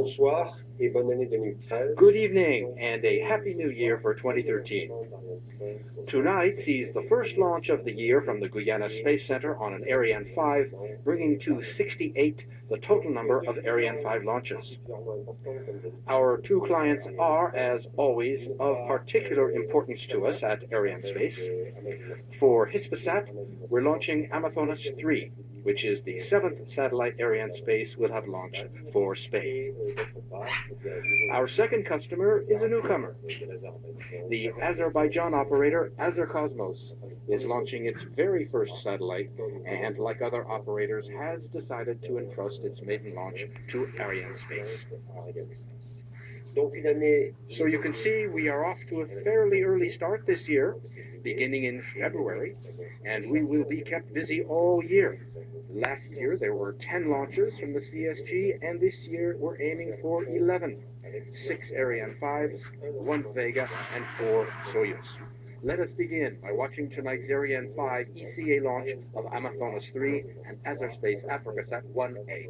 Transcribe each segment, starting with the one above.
Bonsoir et bonne année 2013. Good evening and a Happy New Year for 2013. Tonight sees the first launch of the year from the Guyana Space Center on an Ariane 5, bringing to 68 the total number of Ariane 5 launches. Our two clients are, as always, of particular importance to us at Arianespace. For Hispasat, we're launching Amazonas 3, which is the 7th satellite Arianespace will have launched for Spain. Our second customer is a newcomer. The Azerbaijan operator AZERSPACE-1 is launching its very first satellite and, like other operators, has decided to entrust its maiden launch to Arianespace. So you can see we are off to a fairly early start this year, beginning in February, and we will be kept busy all year. Last year there were 10 launches from the CSG, and this year we're aiming for 11. 6 Ariane 5s, 1 Vega, and 4 Soyuz. Let us begin by watching tonight's Ariane 5 ECA launch of Amazonas 3 and AZERSPACE Africasat 1A.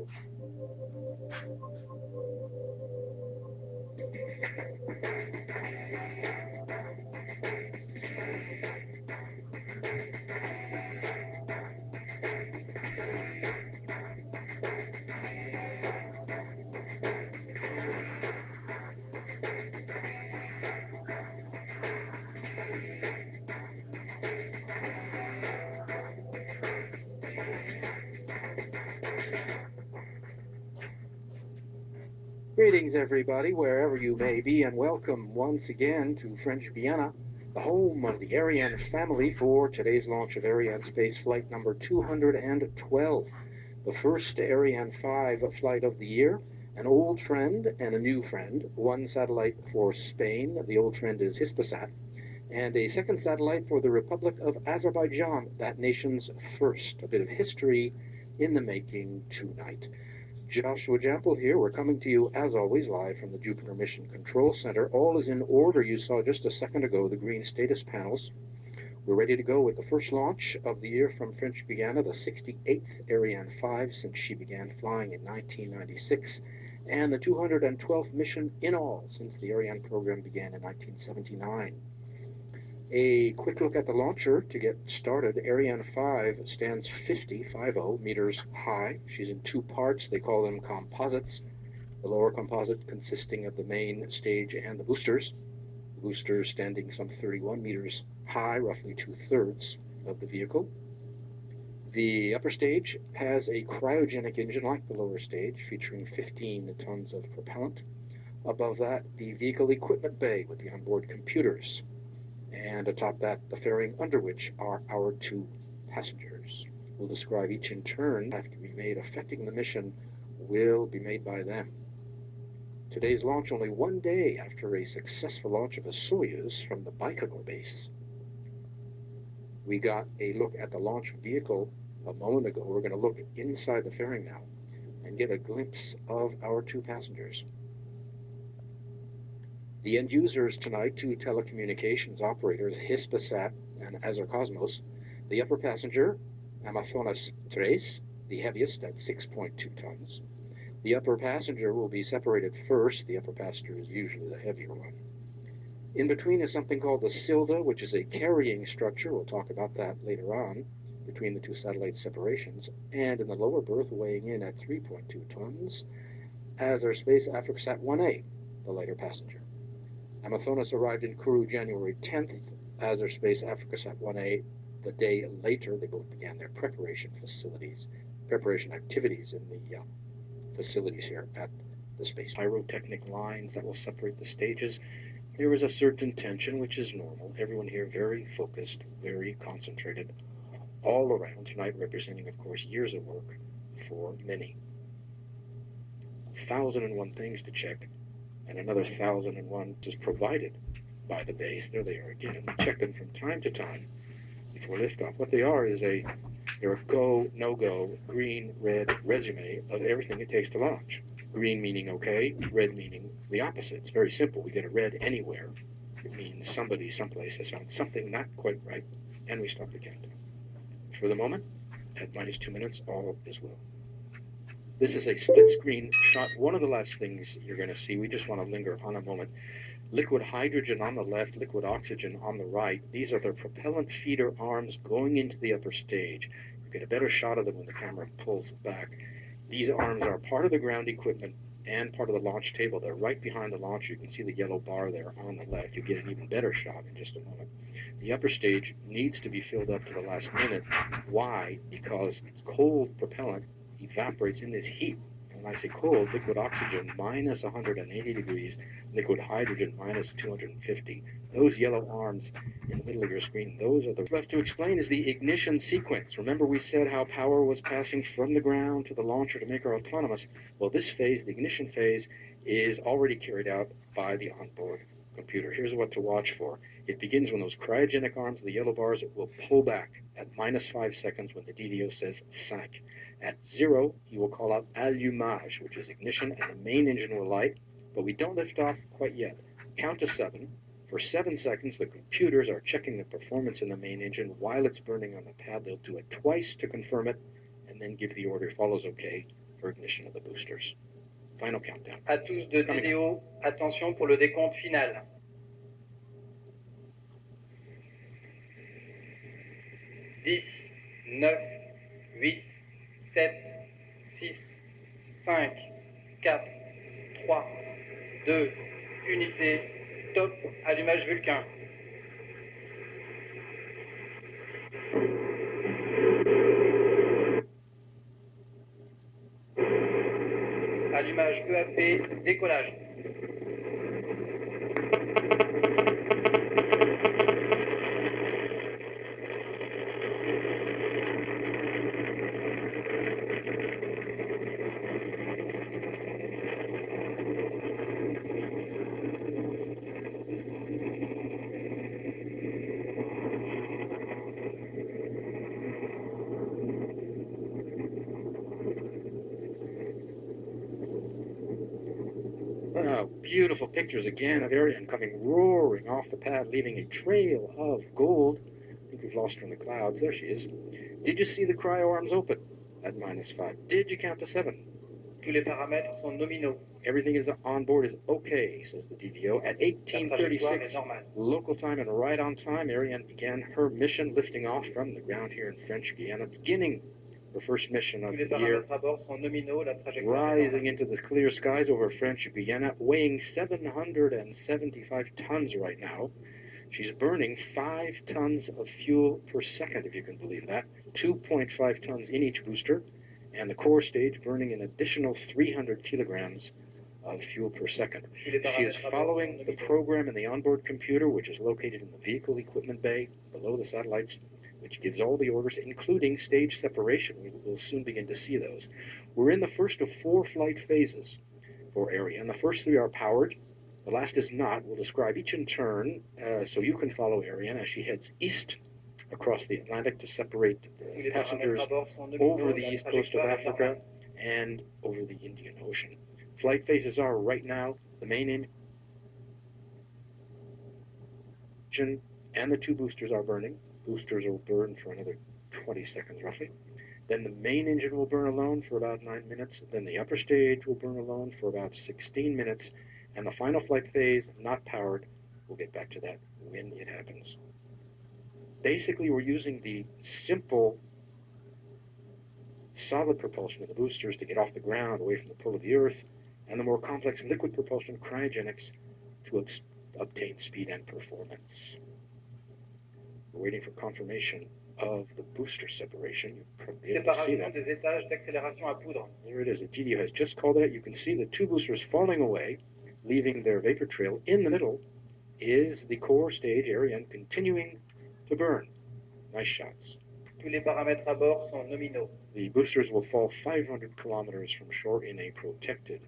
Greetings, everybody, wherever you may be, and welcome once again to French Guiana, the home of the Ariane family for today's launch of Arianespace flight number 212, the first Ariane 5 flight of the year, an old friend and a new friend, one satellite for Spain, the old friend is Hispasat, and a second satellite for the Republic of Azerbaijan, that nation's first. A bit of history in the making tonight. Joshua Jample here. We're coming to you, as always, live from the Jupiter Mission Control Center. All is in order. You saw just a second ago the green status panels. We're ready to go with the first launch of the year from French Guiana, the 68th Ariane 5 since she began flying in 1996, and the 212th mission in all since the Ariane program began in 1979. A quick look at the launcher to get started. Ariane 5 stands 50 meters high. She's in 2 parts. They call them composites. The lower composite consisting of the main stage and the boosters. The boosters standing some 31 meters high, roughly 2/3 of the vehicle. The upper stage has a cryogenic engine like the lower stage, featuring 15 tons of propellant. Above that, the vehicle equipment bay with the onboard computers. And atop that, the fairing under which are our 2 passengers. We'll describe each in turn. Have to be made affecting the mission will be made by them. Today's launch only 1 day after a successful launch of a Soyuz from the Baikonur base. We got a look at the launch vehicle a moment ago. We're going to look inside the fairing now and get a glimpse of our 2 passengers. The end users tonight, 2 telecommunications operators, Hispasat and AZERSPACE-1. The upper passenger, Amazonas 3, the heaviest at 6.2 tons. The upper passenger will be separated first. The upper passenger is usually the heavier one. In between is something called the Silda, which is a carrying structure. We'll talk about that later on, between the 2 satellite separations. And in the lower berth, weighing in at 3.2 tons, AZERSPACE Africasat 1A, the lighter passenger. Amazonas arrived in Kourou January 10th, AZERSPACE Africasat 1A the day later. They both began their preparation activities in the facilities here at the space. Pyrotechnic lines that will separate the stages. There is a certain tension, which is normal. Everyone here very focused, very concentrated, all around tonight, representing, of course, years of work for many. 1,001 things to check. And another 1,001 is provided by the base. There they are again. We check them from time to time before liftoff. What they are is they're a go, no-go, green, red resume of everything it takes to launch. Green meaning okay, red meaning the opposite. It's very simple. We get a red anywhere. It means somebody, someplace has found something not quite right, and we stop the count. For the moment, at -2 minutes, all is well. This is a split screen shot. One of the last things you're going to see, we just want to linger on a moment. Liquid hydrogen on the left, liquid oxygen on the right. These are the propellant feeder arms going into the upper stage. You get a better shot of them when the camera pulls back. These arms are part of the ground equipment and part of the launch table. They're right behind the launch. You can see the yellow bar there on the left. You get an even better shot in just a moment. The upper stage needs to be filled up to the last minute. Why? Because it's cold propellant evaporates in this heat. And when I say cold, liquid oxygen minus 180 degrees, liquid hydrogen minus 250. Those yellow arms in the middle of your screen, those are the left to explain is the ignition sequence. Remember we said how power was passing from the ground to the launcher to make her autonomous. Well, this phase, the ignition phase, is already carried out by the onboard computer. Here's what to watch for. It begins when those cryogenic arms, the yellow bars, it will pull back at minus 5 seconds when the DDO says 5. At 0, he will call out allumage, which is ignition, and the main engine will light, but we don't lift off quite yet. Count to 7. For 7 seconds, the computers are checking the performance in the main engine while it's burning on the pad. They'll do it twice to confirm it, and then give the order, follows OK, for ignition of the boosters. Final countdown. À tous de DDO, attention pour le décompte final. 10, 9, 8, 7, 6, 5, 4, 3, 2, unité, top, allumage Vulcain. Allumage EAP, décollage. Beautiful pictures again of Ariane coming roaring off the pad, leaving a trail of gold. I think we've lost her in the clouds. There she is. Did you see the cryo arms open at minus 5? Did you count to 7? Tous les paramètres sont nominaux. Everything is on board is okay, says the DVO. At 18:36 local time and right on time, Ariane began her mission, lifting off from the ground here in French Guiana, beginning her first mission of the year, rising into the clear skies over French Guiana, weighing 775 tons right now. She's burning 5 tons of fuel per second, if you can believe that, 2.5 tons in each booster, and the core stage burning an additional 300 kilograms of fuel per second. She is following the program in the onboard computer, which is located in the vehicle equipment bay below the satellites, which gives all the orders, including stage separation. We will soon begin to see those. We're in the first of 4 flight phases for Ariane. The first 3 are powered. The last is not. We'll describe each in turn so you can follow Ariane as she heads east across the Atlantic to separate passengers over the east coast of Africa and over the Indian Ocean. Flight phases are right now the main engine and the 2 boosters are burning. Boosters will burn for another 20 seconds roughly. Then the main engine will burn alone for about 9 minutes. Then the upper stage will burn alone for about 16 minutes. And the final flight phase, not powered, we'll get back to that when it happens. Basically, we're using the simple solid propulsion of the boosters to get off the ground, away from the pull of the Earth, and the more complex liquid propulsion, cryogenics, to obtain speed and performance. We're waiting for confirmation of the booster separation. Séparation des étages d'accélération à poudre. There it is. The GDO has just called it. You can see the 2 boosters falling away, leaving their vapor trail. In the middle is the core stage, Ariane, continuing to burn. Nice shots. Tous les paramètres à bord sont nominaux. The boosters will fall 500 kilometers from shore in a protected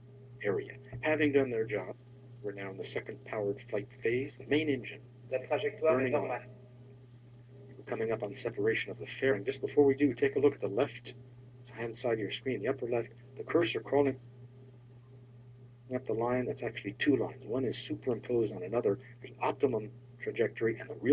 area. Having done their job, we're now in the second powered flight phase, the main engine. La trajectoire est normale. Coming up on separation of the fairing. Just before we do, take a look at the left hand side of your screen, the upper left, the cursor crawling up the line. That's actually 2 lines. One is superimposed on another. There's optimum trajectory, and the real